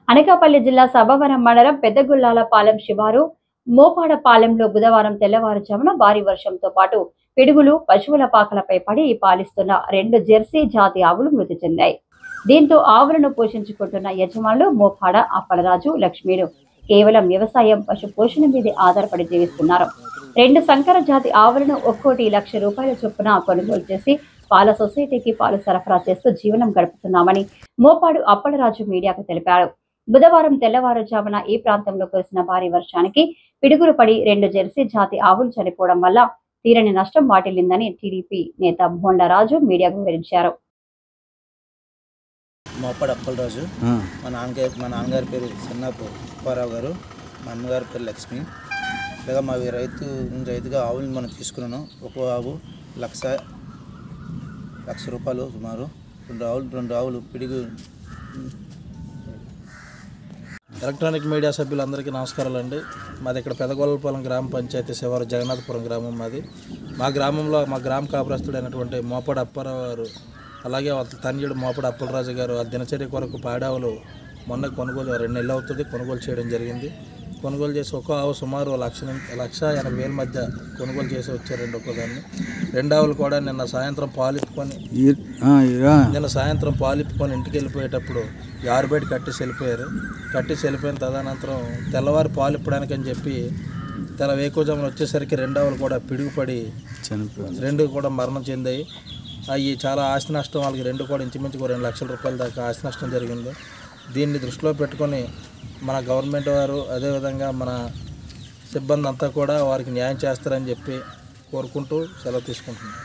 అనకాపల్లి జిల్లా సభవరం మండలం పెద్దగుల్లాలపాలెం శివారు మోపాడపాలెంలో బుధవారం తెల్లవారుజామున భారీ వర్షంతో పాటు పిడుగులు పశువుల పాకలపై పడి పాలిస్తున్న 2 జెర్సీ జాతి ఆవులు మృతి చెందాయి. దీంతో ఆవులను పోషించుకుంటున్న యజమానులు మోపాడ అప్పలరాజు, లక్ష్మీలు కేవలం వ్యవసాయం, పశు పోషణ మీదే ఆధారపడి జీవిస్తున్నారు. 2 సంకర జాతి ఆవులను ఒక్కోటి ₹1,00,000 చొప్పున కొనుగోలు చేసి పాల సొసైటీకి పాలు సరఫరా చేస్తూ జీవనం గడుపుతున్నామని మోపాడు అప్పలరాజు మీడియాకు తెలిపారు. బుధవారం తెల్లవారుజామున ఈ ప్రాంతంలో కురిసిన భారీ వర్షానికి పిడుగులు పడి 2 జెర్సీ జాతి ఆవులు చనిపోవడం వల్ల తీరని నష్టం వాటిల్లిందని టీడీపీ నేత భోండరాజు మీడియాకు వివరించారు. మోపాడు అప్పలరాజు, మా నాన్నగారి పేరు సన్నారావు గారు, మా అమ్మగారి పేరు లక్ష్మి. ఇలాగా మా రైతుగా ఆవులు మనం తీసుకున్నాను. ఒక్కో ఆవు ₹1,00,000 సుమారు. రెండు ఆవులు పిడుగు. ఎలక్ట్రానిక్ మీడియా సభ్యులందరికీ నమస్కారాలు అండి. మాది ఇక్కడ పెదగొల్లపాలెం గ్రామ పంచాయతీ శివారు జగన్నాథపురం గ్రామం మాది. మా గ్రామంలో మా గ్రామ కాపురస్తుడైనటువంటి మోపాడు అప్పారావు గారు, అలాగే వాళ్ళ తనయుడు మోపాడు అప్పలరాజు గారు ఆ దినచర్య కొరకు పాడావులు మొన్న కొనుగోలు 2 నెలలు అవుతుంది కొనుగోలు చేయడం జరిగింది. కొనుగోలు చేసి ఒక్కో ఆవు సుమారు ₹1,80,000 మధ్య కొనుగోలు చేసి వచ్చారండి. ఒక్కోదాన్ని 2 ఆవులు కూడా నిన్న సాయంత్రం పాలిప్పుకొని ఇంటికి వెళ్ళిపోయేటప్పుడు ఆరుబయట కట్టేసి వెళ్ళిపోయిన తదనంతరం తెల్లవారి పాలు ఇప్పడానికి అని చెప్పి వేకువజామున వచ్చేసరికి 2 ఆవులు కూడా పిడుగుపడి 2 కూడా మరణం చెందాయి. అవి చాలా ఆస్తి నష్టం, వాళ్ళకి 2 కూడా ఇంచుమించు ₹2,00,000 దాకా ఆస్తి నష్టం జరిగింది. దీన్ని దృష్టిలో పెట్టుకొని మన గవర్నమెంట్ వారు, అదేవిధంగా మన సిబ్బంది అంతా కూడా వారికి న్యాయం చేస్తారని చెప్పి కోరుకుంటూ సెలవు తీసుకుంటున్నాం.